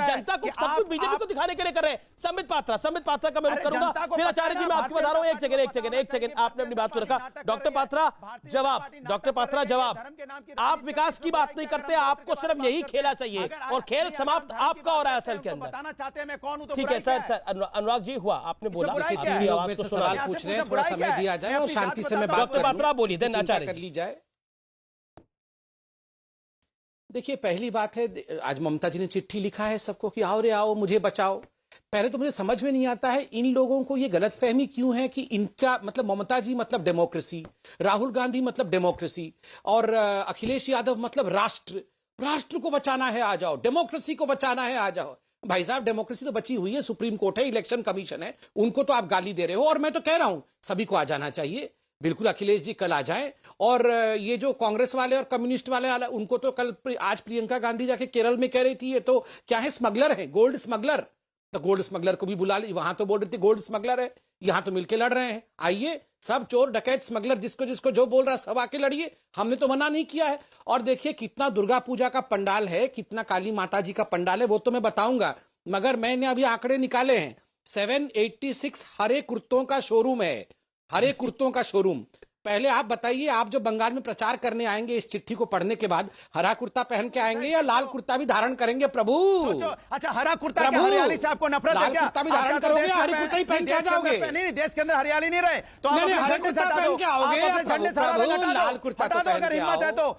जनता को सब कुछ बीजेपी को दिखाने के लिए कर रहे हैं। संबित पात्रा का मैं रुख करूंगा, फिर आचार्य जी मैं आपको बता रहा हूं। एक सेकंड आपने अपनी बात को रखा। डॉक्टर पात्रा जवाब, आप विकास की बात नहीं करते, आपको सिर्फ यही खेला चाहिए और खेल समाप्त आपका हो रहा है असल के अंदर। बताना चाहते हैं मैं कौन हूं तो ठीक है सर, अनुराग जी हुआ, आपने बोला सवाल पूछ रहे हैं, थोड़ा समय दिया जाए और शांति से मैं बात डॉक्टर पात्रा बोलिए, देन आचार्य कर ली जाए। देखिए पहली बात है, आज ममता जी ने चिट्ठी लिखा है सबको कि आओ रे आओ मुझे बचाओ। पहले तो मुझे समझ में नहीं आता है इन लोगों को ये गलतफहमी क्यों है कि इनका मतलब ममता जी मतलब डेमोक्रेसी, राहुल गांधी मतलब डेमोक्रेसी और अखिलेश यादव मतलब राष्ट्र को बचाना है आ जाओ, डेमोक्रेसी को बचाना है आ जाओ। भाई साहब डेमोक्रेसी तो बची हुई है, सुप्रीम कोर्ट है, इलेक्शन कमीशन है, उनको तो आप गाली दे रहे हो। और मैं तो कह रहा हूं सभी को आ जाना चाहिए, बिल्कुल अखिलेश जी कल आ जाएं। और ये जो कांग्रेस वाले और कम्युनिस्ट वाले उनको तो कल आज प्रियंका गांधी जाके केरल में कह रही थी ये तो क्या है, स्मगलर है, गोल्ड स्मगलर। तो गोल्ड स्मगलर को भी बुला ली, वहां तो बोल रही थी गोल्ड स्मगलर है, यहां तो मिलके लड़ रहे हैं। आइए सब चोर डकैत स्मगलर जिसको जो बोल रहा है सब आके लड़िए, हमने तो मना नहीं किया है। और देखिए कितना दुर्गा पूजा का पंडाल है, कितना काली माता जी का पंडाल है वो तो मैं बताऊंगा, मगर मैंने अभी आंकड़े निकाले हैं। 786 हरे कुर्तों का शोरूम है, हरे कुर्तों का शोरूम। पहले आप बताइए, आप जो बंगाल में प्रचार करने आएंगे इस चिट्ठी को पढ़ने के बाद हरा कुर्ता पहन के आएंगे या लाल कुर्ता भी धारण करेंगे? प्रभु अच्छा हरा कुर्ता क्या हरियाली से आपको नफरत है क्या? कुर्ता भी धारण करोगे, हरी कुर्ता ही पहन के आ जाओगे? नहीं, देश के अंदर हरियाली नहीं रहे तो आप हरे कुर्ता पहन के आओगे, लाल कुर्ता तो पहन के आओ। हिम्मत है तो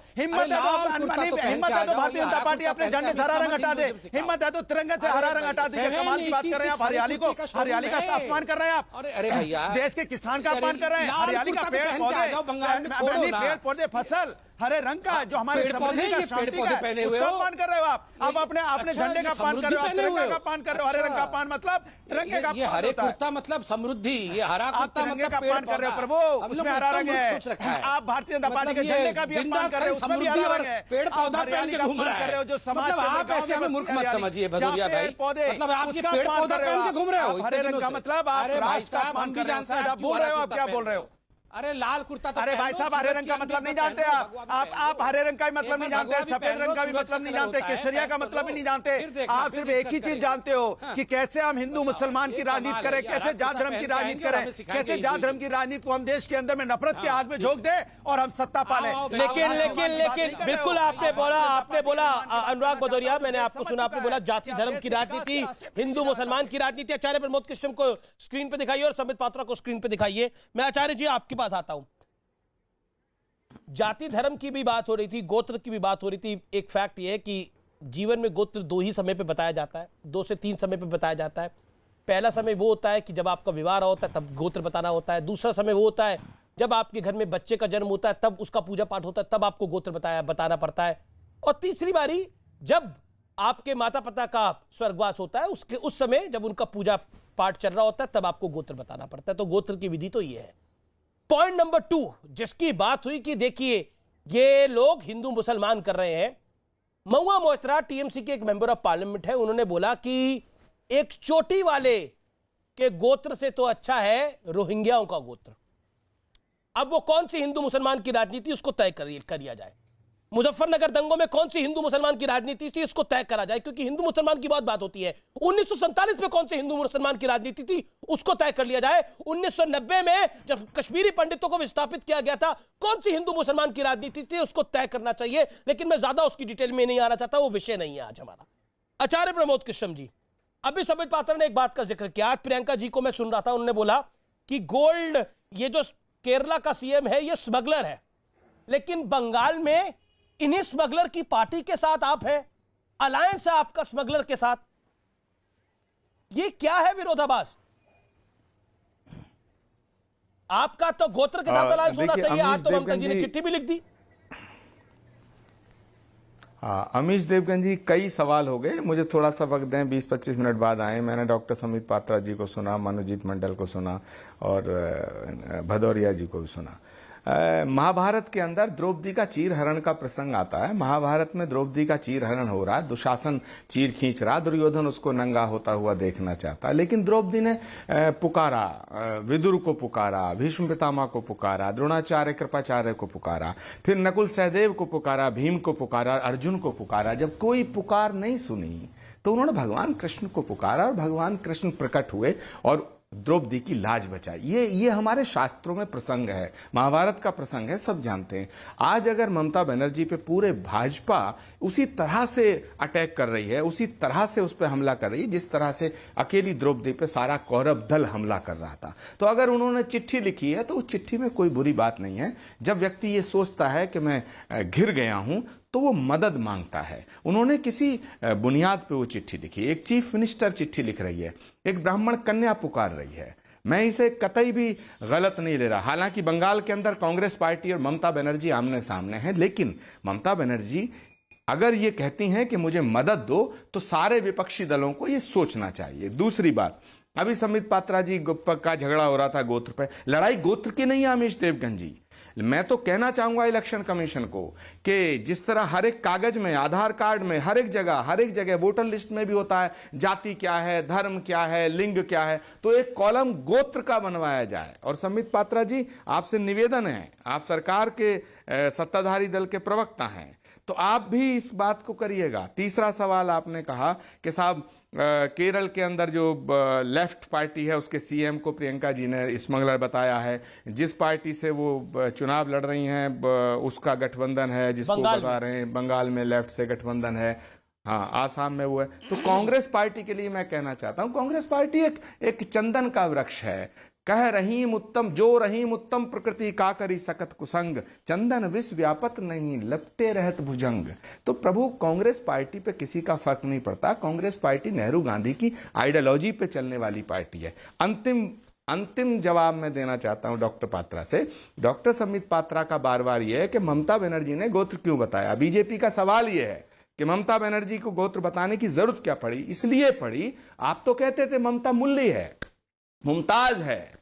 भारतीय जनता पार्टी अपने झंडे से हरा रंग हटा दे, हिम्मत है तो तिरंगे से हरा रंग हटा दे। कमाल की बात कर रहे हैं आप, हरियाली का अपमान कर रहे हैं आप। अरे भैया देश के किसान का अपमान कर रहे हैं। हरियाली का पेड़ पौधे फसल हरे रंग का जो हमारे पेड़ पौधे पहने हुए हो, अपमान कर रहे हो आप अपने झंडे का अपमान कर रहे हो, तिरंगे का अपमान कर रहे हो। हरे रंग का अपमान मतलब तिरंगे का, ये हरे कुर्ता मतलब समृद्धि, ये हरा कुर्ता मतलब अपमान कर रहे हो। प्रभु उसमें हरा रंग है, आप भारतीय जनता पार्टी के झंडे का भी अपमान कर रहे हो, उसमें भी हरा रंग है। पेड़ पौधा पहन के घूम रहे हो जो समाज, आप ऐसे हमें मूर्ख मत समझिए भदौरिया भाई, मतलब आप ये पेड़ पौधा पहन के घूम रहे हो। हरे रंग का मतलब आप राष्ट्र का अपमान कर रहे हो। आप बोल रहे हो, आप क्या बोल रहे हो? अरे लाल कुर्ता तो अरे भाई साहब हरे रंग का मतलब नहीं जानते आप हरे रंग का भी मतलब नहीं जानते, सफेद रंग का भी मतलब नहीं जानते, केसरिया का मतलब भी नहीं जानते। आप सिर्फ एक ही चीज जानते हो कि कैसे हम हिंदू मुसलमान की राजनीति करें, कैसे जात धर्म की राजनीति करें, कैसे जात धर्म की राजनीति को हम देश के अंदर में नफरत के आग में झोंक दे और हम सत्ता पालें। लेकिन बिल्कुल आपने बोला अनुराग भदौरिया, मैंने आपको सुना, आपने बोला जाति धर्म की राजनीति, हिंदू मुसलमान की राजनीति। आचार्य प्रमोद कृष्ण को स्क्रीन पे दिखाइए और संबित पात्रा को स्क्रीन पे दिखाइए। मैं आचार्य जी आपके पास आता हूं। जाति धर्म की भी बात हो रही थी, गोत्र की भी बात हो रही थी। एक फैक्ट यह है कि जीवन में गोत्र दो ही समय पे बताया जाता है, 2 से 3 समय पे बताया जाता है। पहला समय वो होता है कि जब आपका विवाह होता है तब गोत्र बताना होता है। दूसरा समय वो होता है जब आपके घर में बच्चे का जन्म होता है, तब उसका पूजा पाठ होता है, तब आपको गोत्र बताना पड़ता है। और तीसरी बारी जब आपके माता पिता का स्वर्गवास होता है, उस समय जब उनका पूजा पाठ चल रहा होता है, तब आपको गोत्र बताना पड़ता है। तो गोत्र की विधि तो ये है। पॉइंट नंबर 2 जिसकी बात हुई कि देखिए ये लोग हिंदू मुसलमान कर रहे हैं। महुआ मोइत्रा टीएमसी के एक मेंबर ऑफ पार्लियामेंट है, उन्होंने बोला कि एक चोटी वाले के गोत्र से तो अच्छा है रोहिंग्याओं का गोत्र। अब वो कौन सी हिंदू मुसलमान की राजनीति उसको तय करिया जाए। मुजफ्फरनगर दंगों में कौन सी हिंदू मुसलमान की राजनीति थी इसको तय करा जाए, क्योंकि हिंदू मुसलमान की बहुत बात होती है। 1947 में कौन सी हिंदू मुसलमान की राजनीति थी उसको तय कर लिया जाए। 1990 में जब कश्मीरी पंडितों को विस्थापित किया गया था, कौन सी हिंदू मुसलमान की राजनीति थी उसको तय करना चाहिए। लेकिन मैं ज्यादा उसकी डिटेल में नहीं आना चाहता, वो विषय नहीं है आज हमारा। आचार्य प्रमोद कृष्ण जी, अभी संबित पात्रा ने एक बात का जिक्र किया। आज प्रियंका जी को मैं सुन रहा था, उन्होंने बोला कि गोल्ड, ये जो केरला का सीएम है ये स्मगलर है, लेकिन बंगाल में इन्हीं स्मगलर की पार्टी के साथ आप हैं, अलायंस है आपका स्मगलर के साथ। ये क्या है विरोधाभास? आपका तो गोत्र के साथ अलायंस होना चाहिए। आज तो ममता जी ने चिट्ठी भी लिख दी। हाँ, अमीश देवगन जी, कई सवाल हो गए, मुझे थोड़ा सा वक्त दें, 20-25 मिनट बाद आए। मैंने डॉक्टर संबित पात्रा जी को सुना, मनोजीत मंडल को सुना और भदौरिया जी को भी सुना। महाभारत के अंदर द्रौपदी का चीरहरण का प्रसंग आता है। महाभारत में द्रौपदी का चीरहरण हो रहा है, दुशासन चीर खींच रहा, दुर्योधन उसको नंगा होता हुआ देखना चाहता है, लेकिन द्रौपदी ने पुकारा, विदुर को पुकारा, भीष्म पितामह को पुकारा, द्रोणाचार्य कृपाचार्य को पुकारा, फिर नकुल सहदेव को पुकारा, भीम को पुकारा, अर्जुन को पुकारा। जब कोई पुकार नहीं सुनी तो उन्होंने भगवान कृष्ण को पुकारा और भगवान कृष्ण प्रकट हुए और द्रौपदी की लाज बचाई। ये हमारे शास्त्रों में प्रसंग है, महाभारत का प्रसंग है, सब जानते हैं। आज अगर ममता बनर्जी पे पूरे भाजपा उसी तरह से अटैक कर रही है, उसी तरह से उस पर हमला कर रही है जिस तरह से अकेली द्रौपदी पे सारा कौरव दल हमला कर रहा था, तो अगर उन्होंने चिट्ठी लिखी है तो उस चिट्ठी में कोई बुरी बात नहीं है। जब व्यक्ति ये सोचता है कि मैं घिर गया हूं तो वो मदद मांगता है। उन्होंने किसी बुनियाद पे वो चिट्ठी लिखी। एक चीफ मिनिस्टर चिट्ठी लिख रही है, एक ब्राह्मण कन्या पुकार रही है। मैं इसे कतई भी गलत नहीं ले रहा। हालांकि बंगाल के अंदर कांग्रेस पार्टी और ममता बनर्जी आमने सामने हैं, लेकिन ममता बनर्जी अगर ये कहती हैं कि मुझे मदद दो तो सारे विपक्षी दलों को ये सोचना चाहिए। दूसरी बात, अभी संबित पात्रा जी का झगड़ा हो रहा था गोत्र पे। लड़ाई गोत्र की नहीं है अमीश देवगन जी। मैं तो कहना चाहूंगा इलेक्शन कमीशन को कि जिस तरह हर एक कागज में, आधार कार्ड में, हर एक जगह वोटर लिस्ट में भी होता है जाति क्या है, धर्म क्या है, लिंग क्या है, तो एक कॉलम गोत्र का बनवाया जाए। और संबित पात्रा जी, आपसे निवेदन है, आप सरकार के सत्ताधारी दल के प्रवक्ता हैं, तो आप भी इस बात को करिएगा। तीसरा सवाल, आपने कहा कि साहब केरल के अंदर जो लेफ्ट पार्टी है उसके सीएम को प्रियंका जी ने स्मगलर बताया है। जिस पार्टी से वो चुनाव लड़ रही हैं उसका गठबंधन है, जिसको बता रहे हैं बंगाल में लेफ्ट से गठबंधन है, हाँ आसाम में वो है। तो कांग्रेस पार्टी के लिए मैं कहना चाहता हूं, कांग्रेस पार्टी एक चंदन का वृक्ष है। कह रहीम उत्तम जो रहीम उत्तम प्रकृति का करी सकत कुसंग, चंदन विष व्यापत नहीं लपटे रहत भुजंग। तो प्रभु, कांग्रेस पार्टी पे किसी का फर्क नहीं पड़ता। कांग्रेस पार्टी नेहरू गांधी की आइडियोलॉजी पे चलने वाली पार्टी है। अंतिम जवाब मैं देना चाहता हूं डॉक्टर पात्रा से। डॉक्टर संबित पात्रा का बार बार यह है कि ममता बनर्जी ने गोत्र क्यों बताया। बीजेपी का सवाल यह है कि ममता बनर्जी को गोत्र बताने की जरूरत क्या पड़ी। इसलिए पड़ी, आप तो कहते थे ममता मूल्य है, मुमताज है,